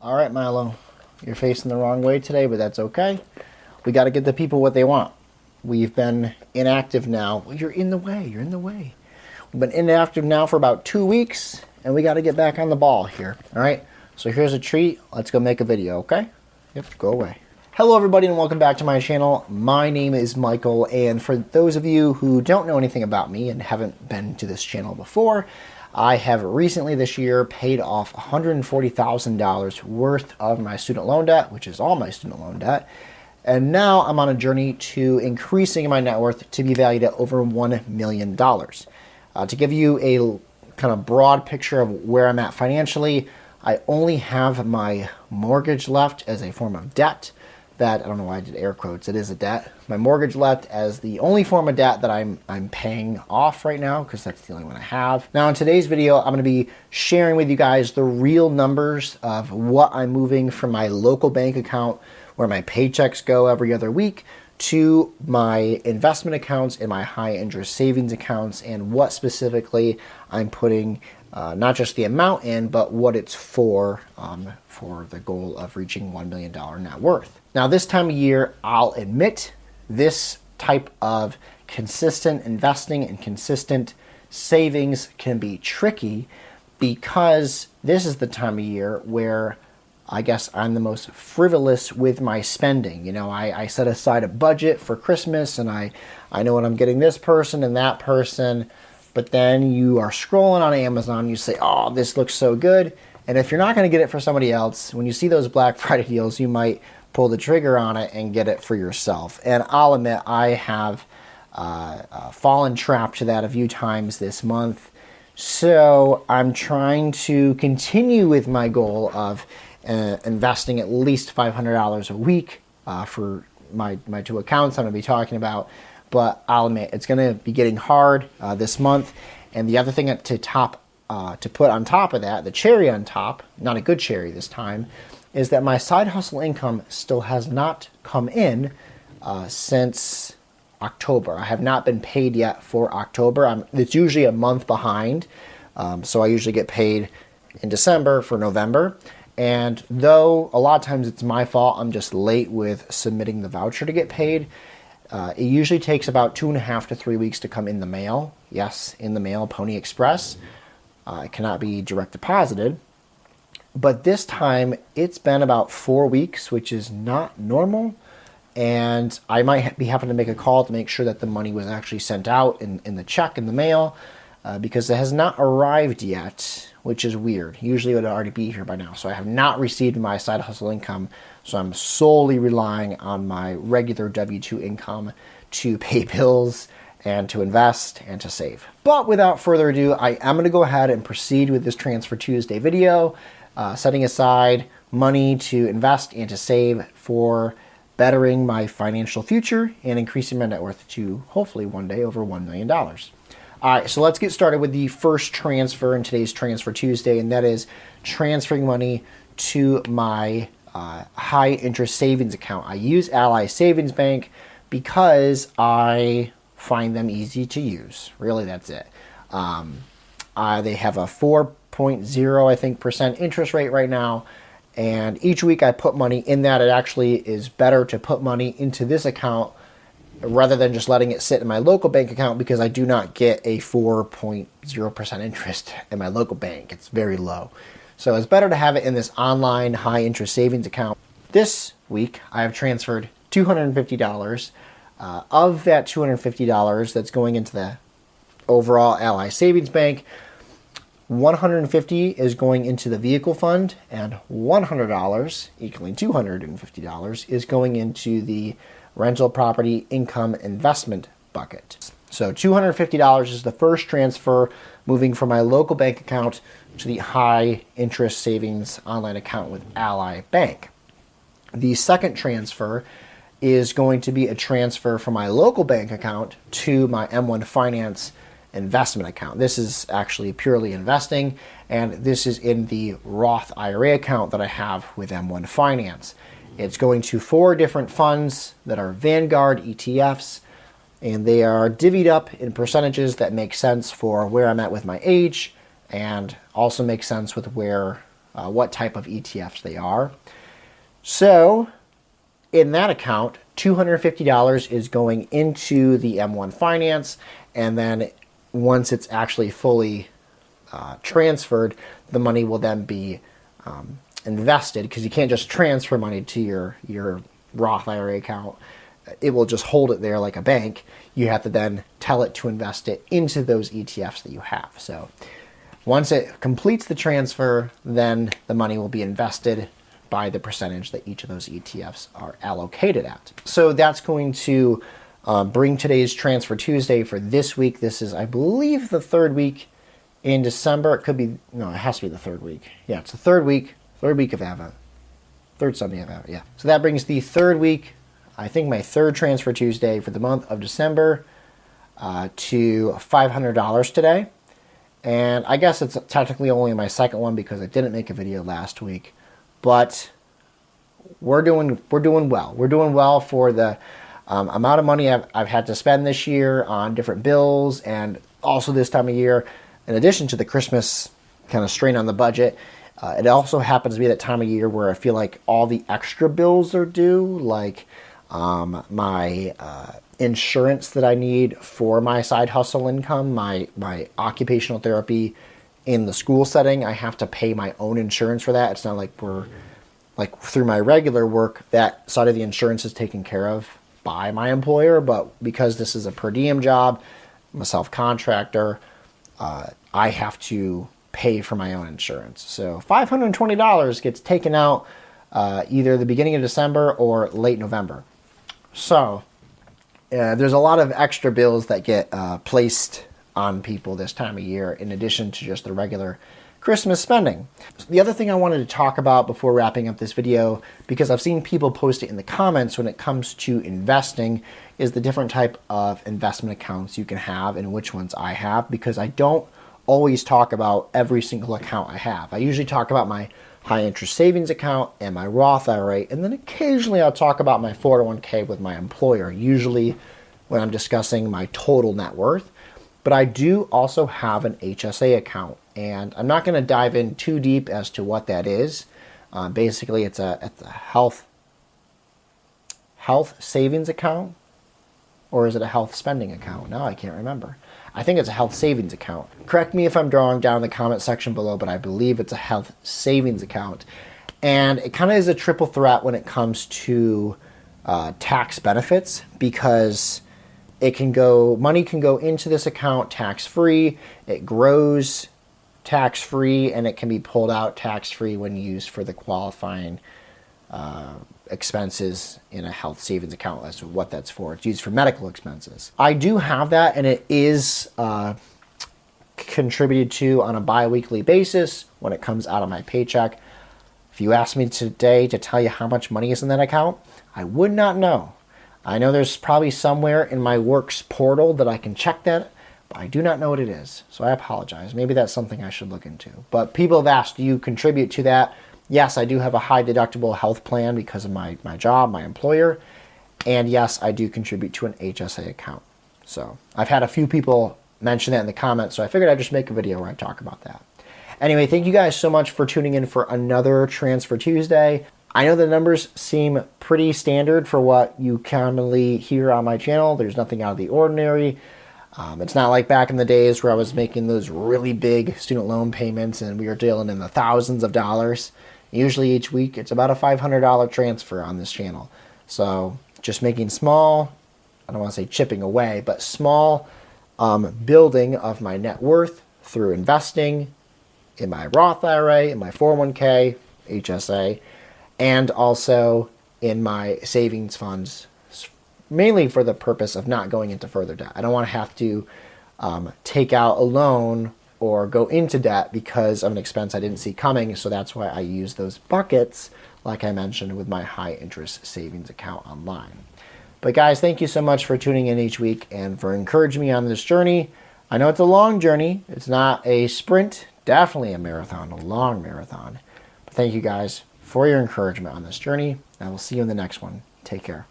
All right, Milo, you're facing the wrong way today, but that's okay. We got to get the people what they want. We've been inactive now. Well, you're in the way. You're in the way. We've been inactive now for about 2 weeks, and we got to get back on the ball here. All right? So here's a treat. Let's go make a video, okay? Yep, go away. Hello, everybody, and welcome back to my channel. My name is Michael, and for those of you who don't know anything about me and haven't been to this channel before, I have recently this year paid off $140,000 worth of my student loan debt, which is all my student loan debt. And now I'm on a journey to increasing my net worth to be valued at over $1 million. To give you a kind of broad picture of where I'm at financially, I only have my mortgage left as a form of debt. That, I don't know why I did air quotes, it is a debt. My mortgage left as the only form of debt that I'm paying off right now, because that's the only one I have. Now in today's video, I'm going to be sharing with you guys the real numbers of what I'm moving from my local bank account, where my paychecks go every other week, to my investment accounts and my high interest savings accounts, and what specifically I'm putting not just the amount in, but what it's for the goal of reaching $1 million net worth. Now, this time of year, I'll admit this type of consistent investing and consistent savings can be tricky, because this is the time of year where I guess I'm the most frivolous with my spending. You know, I set aside a budget for Christmas, and I know what I'm getting this person and that person. But then you are scrolling on Amazon, you say, oh, this looks so good. And if you're not going to get it for somebody else, when you see those Black Friday deals, you might pull the trigger on it and get it for yourself. And I'll admit, I have fallen trapped to that a few times this month. So I'm trying to continue with my goal of investing at least $500 a week for my two accounts I'm going to be talking about. But I'll admit, it's going to be getting hard this month. And the other thing to put on top of that, the cherry on top, not a good cherry this time, is that my side hustle income still has not come in since October. I have not been paid yet for October. It's usually a month behind. So I usually get paid in December for November. And though a lot of times it's my fault, I'm just late with submitting the voucher to get paid. It usually takes about 2.5 to 3 weeks to come in the mail. Yes, in the mail, Pony Express. It cannot be direct deposited. But this time, it's been about 4 weeks, which is not normal. And I might be having to make a call to make sure that the money was actually sent out in the check in the mail, because it has not arrived yet, which is weird. Usually it would already be here by now. So I have not received my side hustle income. So I'm solely relying on my regular W-2 income to pay bills and to invest and to save. But without further ado, I am going to go ahead and proceed with this Transfer Tuesday video, setting aside money to invest and to save for bettering my financial future and increasing my net worth to hopefully one day over $1 million. All right, so let's get started with the first transfer in today's Transfer Tuesday, and that is transferring money to my high interest savings account. I use Ally Savings Bank because I find them easy to use. Really, that's it. They have a 4.0, I think, percent interest rate right now. And each week I put money in that. It actually is better to put money into this account rather than just letting it sit in my local bank account, because I do not get a 4.0% interest in my local bank. It's very low. So it's better to have it in this online high interest savings account. This week I have transferred $250. Of that $250 that's going into the overall Ally Savings Bank, $150 is going into the vehicle fund, and $100, equaling $250, is going into the rental property income investment bucket. So $250 is the first transfer, moving from my local bank account to the high interest savings online account with Ally Bank. The second transfer is going to be a transfer from my local bank account to my M1 Finance investment account. This is actually purely investing, and this is in the Roth IRA account that I have with M1 Finance. It's going to 4 different funds that are Vanguard ETFs, and they are divvied up in percentages that make sense for where I'm at with my age, and also make sense with where what type of ETFs they are. So in that account, $250 is going into the M1 Finance, and then once it's actually fully transferred, the money will then be invested, because you can't just transfer money to your Roth IRA account. It will just hold it there like a bank. You have to then tell it to invest it into those ETFs that you have. So once it completes the transfer, then the money will be invested by the percentage that each of those ETFs are allocated at. So that's going to bring today's Transfer Tuesday for this week. This is, I believe, the third week in December. It could be, no, it has to be the third week. Yeah, it's the third week of Advent. Third Sunday of Advent, yeah. So that brings the third week, I think my third Transfer Tuesday for the month of December, to $500 today. And I guess it's technically only my second one because I didn't make a video last week. But we're doing well. We're doing well for the amount of money I've had to spend this year on different bills, and also this time of year, in addition to the Christmas kind of strain on the budget, it also happens to be that time of year where I feel like all the extra bills are due, like my insurance that I need for my side hustle income, my occupational therapy in the school setting. I have to pay my own insurance for that. It's not like through my regular work, that side of the insurance is taken care of by my employer, but because this is a per diem job, I'm a self-contractor, I have to pay for my own insurance. So $520 gets taken out either the beginning of December or late November. So there's a lot of extra bills that get placed on people this time of year, in addition to just the regular Christmas spending. The other thing I wanted to talk about before wrapping up this video, because I've seen people post it in the comments when it comes to investing, is the different type of investment accounts you can have and which ones I have, because I don't always talk about every single account I have. I usually talk about my high interest savings account and my Roth IRA, and then occasionally I'll talk about my 401k with my employer, usually when I'm discussing my total net worth. But I do also have an HSA account, and I'm not going to dive in too deep as to what that is. Basically, it's a health savings account, or is it a health spending account? No, I can't remember. I think it's a health savings account. Correct me if I'm drawing down in the comment section below, but I believe it's a health savings account. And it kind of is a triple threat when it comes to tax benefits, because money can go into this account tax-free, it grows tax-free, and it can be pulled out tax-free when used for the qualifying expenses in a health savings account. That's what that's for. It's used for medical expenses. I do have that, and it is contributed to on a bi-weekly basis when it comes out of my paycheck. If you asked me today to tell you how much money is in that account, I would not know. I know there's probably somewhere in my Works portal that I can check that, but I do not know what it is, so I apologize. Maybe that's something I should look into. But people have asked, do you contribute to that? Yes, I do have a high deductible health plan because of my job, my employer, and yes, I do contribute to an HSA account. So I've had a few people mention that in the comments, so I figured I'd just make a video where I talk about that. Anyway, thank you guys so much for tuning in for another Transfer Tuesday. I know the numbers seem pretty standard for what you commonly hear on my channel. There's nothing out of the ordinary. It's not like back in the days where I was making those really big student loan payments and we were dealing in the thousands of dollars. Usually each week it's about a $500 transfer on this channel. So just making small, I don't want to say chipping away, but small building of my net worth through investing in my Roth IRA, in my 401k, HSA, and also in my savings funds, mainly for the purpose of not going into further debt. I don't want to have to take out a loan or go into debt because of an expense I didn't see coming, so that's why I use those buckets, like I mentioned, with my high interest savings account online. But guys, thank you so much for tuning in each week and for encouraging me on this journey. I know it's a long journey. It's not a sprint, definitely a marathon, a long marathon. But thank you guys for your encouragement on this journey. I will see you in the next one. Take care.